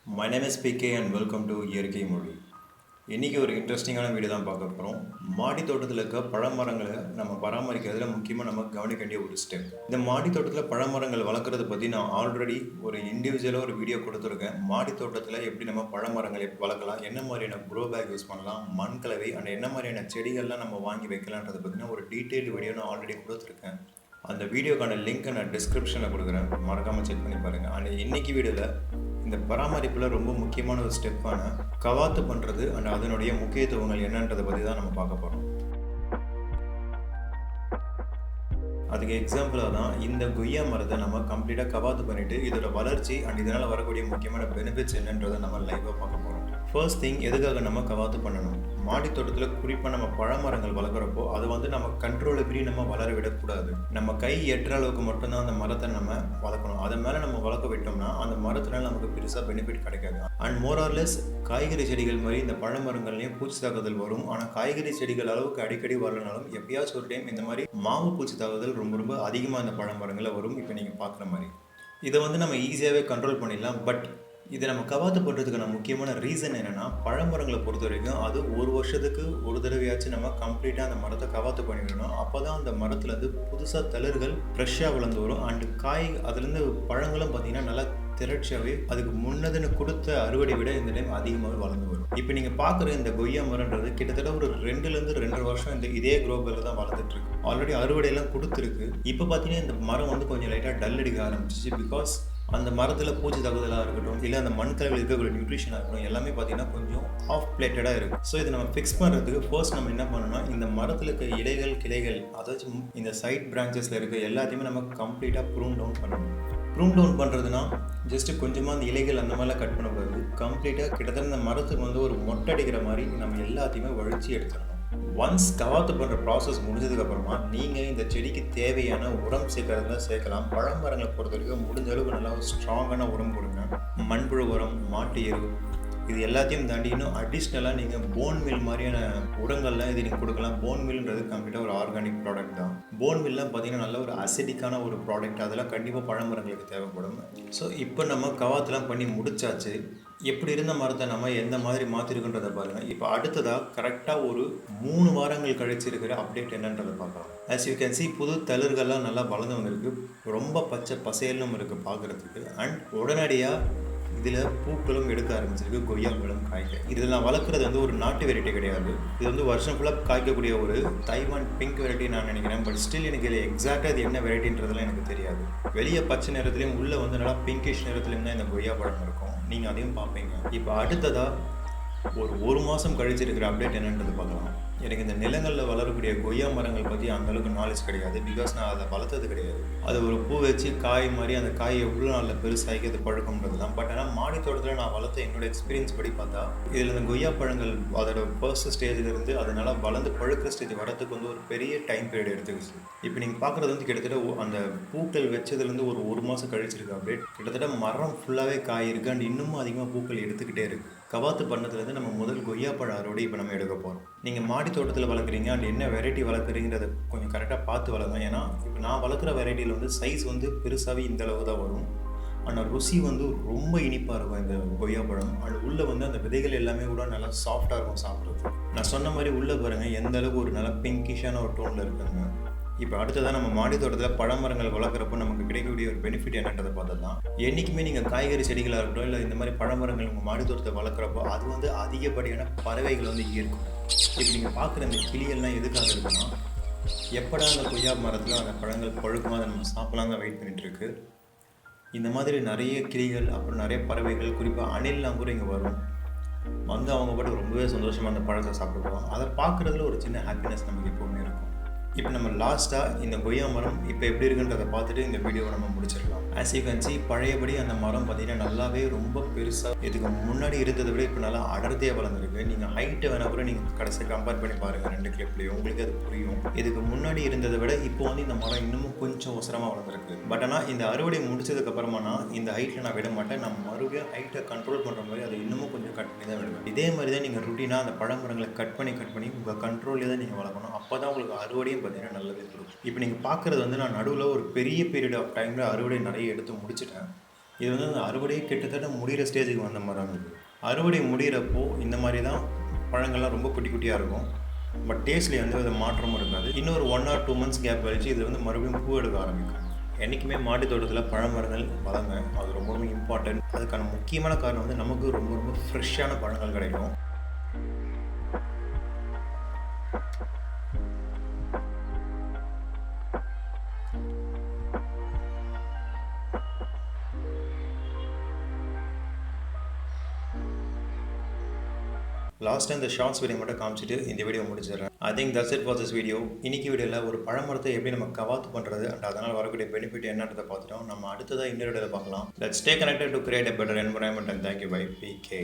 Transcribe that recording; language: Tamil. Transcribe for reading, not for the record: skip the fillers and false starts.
My name is PK and welcome to இயற்கை மொழி. இன்றைக்கி ஒரு இன்ட்ரெஸ்டிங்கான வீடியோ தான் பார்க்க போகிறோம். மாடி தோட்டத்தில் இருக்க பழமரங்களை நம்ம பராமரிக்கிறதுல முக்கியமாக நம்ம கவனிக்க வேண்டிய ஒரு ஸ்டெப். இந்த மாடி தோட்டத்தில் பழமரங்கள் வளர்க்குறத பற்றி நான் ஆல்ரெடி ஒரு இண்டிவிஜுவலாக ஒரு வீடியோ கொடுத்துருக்கேன். மாடி தோட்டத்தில் எப்படி நம்ம பழமரங்களை வளர்க்கலாம், என்ன மாதிரியான க்ரோ பேக் யூஸ் பண்ணலாம், மண் கலவை அண்ட் என்ன மாதிரியான செடிகள்லாம் நம்ம வாங்கி வைக்கலான்றதை பற்றின ஒரு டீட்டெயில்டு வீடியோ நான் ஆல்ரெடி கொடுத்துருக்கேன். அந்த வீடியோக்கான லிங்க்கை நான் டிஸ்கிரிப்ஷனில் கொடுக்குறேன், மறக்காமல் செக் பண்ணி பாருங்கள். அண்ட் இன்றைக்கி வீடியோவில் இந்த பராமரிப்பில் ரொம்ப முக்கியமான ஒரு ஸ்டெப்பான கவாத்து பண்ணுறது அண்ட் அதனுடைய முக்கியத்துவங்கள் என்னன்றதை பற்றி தான் நம்ம பார்க்க போகிறோம். அதுக்கு எக்ஸாம்பிளாக தான் இந்த கொய்யா மரத்தை நம்ம கம்ப்ளீட்டாக கவாத்து பண்ணிவிட்டு இதோட வளர்ச்சி அண்ட் இதனால் வரக்கூடிய முக்கியமான பெனிஃபிட்ஸ் என்னன்றதை நம்ம லைவாக பார்க்க போகிறோம். ஃபர்ஸ்ட் திங், எதுக்காக நம்ம கவாத்து பண்ணணும்? மாடி தோட்டத்தில் குறிப்பாக நம்ம பழமரங்கள் வளர்க்குறப்போ அது நம்ம கண்ட்ரோலபிலி நம்ம வளர விடக்கூடாது. நம்ம கை எட்டுற அளவுக்கு மட்டும்தான் அந்த மரத்தை நம்ம வளர்க்கணும். அதை மேலே நம்ம வளர்க்க விட்டோம்னா அந்த மரத்தினால நமக்கு பெருசாக பெனிஃபிட் கிடைக்காது. அண்ட் மோரார்லெஸ் காய்கறி செடிகள் மாதிரி இந்த பழமரங்கள்லேயும் பூச்சி தாக்குதல் வரும். ஆனால் காய்கறி செடிகள் அளவுக்கு அடிக்கடி வரலனாலும் எப்பயாச்சும் ஒரு டைம் இந்த மாதிரி மாவு பூச்சி தாக்குதல் ரொம்ப ரொம்ப அதிகமாக இந்த பழமரங்களில் வரும். இப்போ நீங்கள் பார்க்குற மாதிரி இதை நம்ம ஈஸியாகவே கண்ட்ரோல் பண்ணிடலாம். பட் இதை நம்ம கவாத்து பண்ணுறதுக்கான முக்கியமான ரீசன் என்னென்னா, பழமரங்களை பொறுத்த வரைக்கும் அது ஒரு வருஷத்துக்கு ஒரு தடவையாச்சும் நம்ம கம்ப்ளீட்டாக அந்த மரத்தை கவாத்து பண்ணிவிடணும். அப்போ தான் அந்த மரத்துலேருந்து புதுசாக தளிர்கள் ஃப்ரெஷ்ஷாக வளர்ந்து வரும். அண்டு காய் அதுலேருந்து பழங்களும் பார்த்திங்கன்னா நல்லா திரட்சியாகவே அதுக்கு முன்னதுன்னு கொடுத்த அறுவடை விட இந்த டைம் அதிகமாகவே வளர்ந்து வரும். இப்போ நீங்கள் பார்க்குற இந்த கொய்யா மரன்றது கிட்டத்தட்ட ஒரு 2லேருந்து 2.5 வருஷம் இதே குரோபில் தான் வளர்ந்துட்டு இருக்கு. ஆல்ரெடி அறுவடையெல்லாம் கொடுத்துருக்கு. இப்போ பார்த்தீங்கன்னா இந்த மரம் கொஞ்சம் லைட்டாக டல் அடிக்க ஆரம்பிச்சிச்சு. பிகாஸ் அந்த மரத்தில் பூச்சி தகுதலாக இருக்கட்டும், இல்லை அந்த மண் கலவில் இருக்கக்கூடிய நியூட்ரிஷனாக இருக்கட்டும், எல்லாமே பார்த்தீங்கன்னா கொஞ்சம் ஆஃப் பிளேட்டடாக இருக்குது. ஸோ இதை நம்ம ஃபிக்ஸ் பண்ணுறதுக்கு ஃபர்ஸ்ட் நம்ம என்ன பண்ணணும்னா, இந்த மரத்தில் இருக்க இலைகள் கிளைகள் அதாச்சும் இந்த சைட் பிரான்ச்சஸில் இருக்க எல்லாத்தையுமே நம்ம கம்ப்ளீட்டாக ப்ரூன் டவுன் பண்ணணும். ப்ரூன் டவுன் பண்ணுறதுனா ஜஸ்ட்டு கொஞ்சமாக அந்த இலைகள் அந்த மாதிரிலாம் கட் பண்ணக்கூடாது. கம்ப்ளீட்டாக கிட்டத்தட்ட இந்த மரத்துக்கு ஒரு மொட்டை அடிக்கிற மாதிரி நம்ம எல்லாத்தையுமே வழித்து எடுத்துடணும். ஒன்ஸ் கவாத்து பண்ணுற ப்ராசஸ் முடிஞ்சதுக்கப்புறமா நீங்கள் இந்த செடிக்கு தேவையான உரம் சேர்க்கறதுல சேர்க்கலாம். பழமரங்களை பொறுத்த வரைக்கும் முடிஞ்ச அளவுக்கு நல்லா ஒரு ஸ்ட்ராங்கான உரம் கொடுங்க. மண்புழு உரம், மாட்டு எரு, இது எல்லாத்தையும் தாண்டி இன்னும் அடிஷ்னலாக நீங்கள் போன் மில் மாதிரியான உரங்கள்லாம் இது நீங்கள் கொடுக்கலாம். போன் மில்ன்றது கம்ப்ளீட்டாக ஒரு ஆர்கானிக் ப்ராடக்ட் தான். போன் மில்லாம் பார்த்தீங்கன்னா நல்ல ஒரு அசிடிக்கான ஒரு ப்ராடக்ட். அதெல்லாம் கண்டிப்பாக பழமரங்களுக்கு தேவைப்படும். ஸோ இப்போ நம்ம கவாத்துலாம் பண்ணி முடிச்சாச்சு. எப்படி இருந்த மரத்தை நம்ம எந்த மாதிரி மாற்றிருக்குன்றதை பாருங்கள். இப்போ அடுத்ததாக கரெக்டாக ஒரு 3 வாரங்கள் கழிச்சு இருக்கிற அப்டேட் என்னன்றதை பார்க்கலாம். ஆஸ் யூ கேன் சி, புது தளிர்கள்லாம் நல்லா வளர்ந்து வந்திருக்கு. ரொம்ப பச்சை பசேலும் இருக்குது பார்க்குறதுக்கு. அண்ட் உடனடியாக இதில் பூக்களும் எடுக்க ஆரம்பிச்சிருக்கு, கொய்யா பழம் காய்க்க. இதில் நான் வளர்க்குறது ஒரு நாட்டு வெரைட்டி கிடையாது. இது வருஷம் ஃபுல்லாக காய்க்கக்கூடிய ஒரு தைவான் பிங்க் வெரைட்டி நான் நினைக்கிறேன். பட் ஸ்டில் எனக்கு இதில் எக்ஸாக்டாக இது என்ன வெரைட்டின்றதுலாம் எனக்கு தெரியாது. வெளியே பச்சை நிறத்துலையும் உள்ளே நல்லா பிங்கிஷ் நிறத்துலையும் தான் இந்த கொய்யா பழம் இருக்கும். நீங்கள் அதையும் பார்ப்பீங்க. இப்போ அடுத்ததாக ஒரு மாதம் கழிச்சிருக்கிற அப்டேட் என்னன்றது பார்க்கலாம். எனக்கு இந்த நிலங்களில் வளரக்கூடிய கொய்யா மரங்கள் பற்றி அந்தளவுக்கு நாலேஜ் கிடையாது. பிகாஸ் நான் அதை வளர்த்தது கிடையாது. அது ஒரு பூ வச்சு காய் மாதிரி அந்த காய் எவ்வளோ நாளில் பெருசாகி அது பழுக்கம்ன்றது தான். பட் ஆனால் மாடி தோட்டத்தில் நான் வளர்த்த என்னோட எக்ஸ்பீரியன்ஸ் படி பார்த்தா இதில் இந்த கொய்யா பழங்கள் அதோட ஃபர்ஸ்ட் ஸ்டேஜிலிருந்து அதனால் வளர்ந்து பழுக்கிற ஸ்டேஜ் வரத்துக்கு ஒரு பெரிய டைம் பீரியட் எடுத்துக்கிச்சு. இப்போ நீங்கள் பார்க்குறது கிட்டத்தட்ட அந்த பூக்கள் வச்சதுலேருந்து ஒரு மாதம் கழிச்சிருக்கு அப்டேட். கிட்டத்தட்ட மரம் ஃபுல்லாகவே காய் இருக்குது அண்ட் இன்னமும் அதிகமாக பூக்கள் எடுத்துக்கிட்டே இருக்குது. கவாத்து பண்ணதுலேருந்து நம்ம முதல் கொய்யா பழ அறுவடை இப்போ நம்ம எடுக்க போகிறோம். நீங்கள் மாடி தோட்டத்தில் வளர்க்குறீங்க அண்ட் என்ன வெரைட்டி வளர்க்குறீங்கிறத கொஞ்சம் கரெக்டாக பார்த்து வளர்க்கணும். ஏன்னா இப்போ நான் வளர்க்குற வெரைட்டியில் சைஸ் பெருசாகவே இந்த அளவு தான் வரும். ஆனால் ருசி ரொம்ப இனிப்பாக இருக்கும் இந்த கொய்யா பழம். அது உள்ளே அந்த விதைகள் எல்லாமே கூட நல்லா சாஃப்டாக இருக்கும் சாப்பிட்றது. நான் சொன்ன மாதிரி உள்ளே பாருங்கள் எந்த அளவுக்கு ஒரு நல்லா பிங்கிஷான ஒரு டோனில் இருக்குங்க. இப்போ அடுத்ததான் நம்ம மாடி தோட்டத்தில் பழமரங்கள் வளர்க்குறப்போ நமக்கு கிடைக்கக்கூடிய ஒரு பெனிஃபிட் என்னன்றதை பார்த்தோம்னா, என்றைக்குமே நீங்கள் காய்கறி செடிகளாக இருக்கட்டும் இல்லை இந்த மாதிரி பழமரங்கள் உங்கள் மாடி தோட்டத்தை வளர்க்குறப்போ அது அதிகப்படியான பறவைகள் ஈர்க்கும். இப்போ நீங்கள் பார்க்குற இந்த கிளியெல்லாம் எதுக்காக இருக்குன்னா, எப்படா அந்த கொய்யா மரத்தில் அந்த பழங்கள் பழுக்குமா அதை நம்ம சாப்பிடலாம் தான் வெயிட் பண்ணிகிட்ருக்கு. இந்த மாதிரி நிறைய கிளிகள் அப்புறம் நிறைய பறவைகள், குறிப்பாக அணில்லாம் கூட இங்கே வரும். அவங்க பாட்டு ரொம்பவே சந்தோஷமாக அந்த பழத்தை சாப்பிடுவோம். அதை பார்க்குறதுல ஒரு சின்ன ஹாப்பினஸ் நமக்கு எப்போவுமே இருக்கும். இப்போ நம்ம லாஸ்ட்டாக இந்த கொய்யா மரம் இப்போ எப்படி இருக்குன்றதை பார்த்துட்டு இந்த வீடியோவை நம்ம முடிச்சிடலாம். ஆஸ் யூ கேன் சி, பழையபடி அந்த மரம் பார்த்தீங்கன்னா நல்லாவே ரொம்ப பெருசாக இதுக்கு முன்னாடி இருந்ததை விட இப்போ நல்லா அடர்த்தியாக வளர்ந்துருக்கு. நீங்கள் ஹைட்டை வேணால் கூட நீங்கள் கடைசியாக கம்பேர் பண்ணி பாருங்கள் 2 கிளிப்லேயும், உங்களுக்கு அது புரியும். இதுக்கு முன்னாடி இருந்ததை விட இப்போ இந்த மரம் இன்னமும் கொஞ்சம் உசரமாக வளர்ந்துருக்கு. பட் ஆனால் இந்த அறுவடை முடிச்சதுக்கப்புறமா இந்த ஹைட்டில் நான் விட மாட்டேன். நான் மறுபடியும் ஹைட்டை கண்ட்ரோல் பண்ணுற மாதிரி அதை இன்னமும் கொஞ்சம் கட் பண்ணி தான் விடுவேன். இதே மாதிரி தான் நீங்கள் ருட்டீனாக அந்த பழமரங்களை கட் பண்ணி உங்கள் கண்ட்ரோல்லே தான் நீங்கள் வளர்க்கணும். அப்போ தான் உங்களுக்கு அறுவடையும் பார்த்தீங்கன்னா நல்லவே கொடுக்கும். இப்போ நீங்கள் பார்க்குறது நான் நடுவில் ஒரு பெரிய பீரியட் ஆஃப் டைமில் அறுவடை நிறைய எடுத்து முடிச்சிட்டேன். இது வந்து அந்த அறுவடை கிட்டத்தட்ட முடிகிற ஸ்டேஜுக்கு வந்த மாதிரி தான் இருக்குது. அறுவடை முடிகிறப்போ இந்த மாதிரி தான் பழங்கள்லாம் ரொம்ப குட்டி குட்டியாக இருக்கும். பட் டேஸ்ட்லேயே வந்து அது மாற்றமும் இருக்காது. இன்னொரு 1 or 2 months கேப் கழிச்சு இது வந்து மறுபடியும் பூ எடுக்க ஆரம்பிக்கும். என்றைக்குமே மாடி தோட்டத்தில் பழமரங்கள் வளங்க, அது ரொம்ப ரொம்ப இம்பார்ட்டன்ட். அதுக்கான முக்கியமான காரணம் வந்து நமக்கு ரொம்ப ரொம்ப ஃப்ரெஷ்ஷான பழங்கள் கிடைக்கும். லாஸ்ட்டாக இந்த ஷார்ட்ஸ் வீடியோ மட்டும் காமிச்சிட்டு இந்த வீடியோ முடிச்சிடுறேன். I think that's it for this video. இன்னைக்கு வீடியோவில் ஒரு பழமரத்தை எப்படி நம்ம கவாத்து பண்ணுறது அண்ட் அதனால் வரக்கூடிய பெனிஃபிட் என்னன்றதை பார்த்துட்டோம். நம்ம அடுத்ததாக இன்னொரு வீடியோவில் பார்க்கலாம். Let's stay connected to create a better environment and thank you by PK.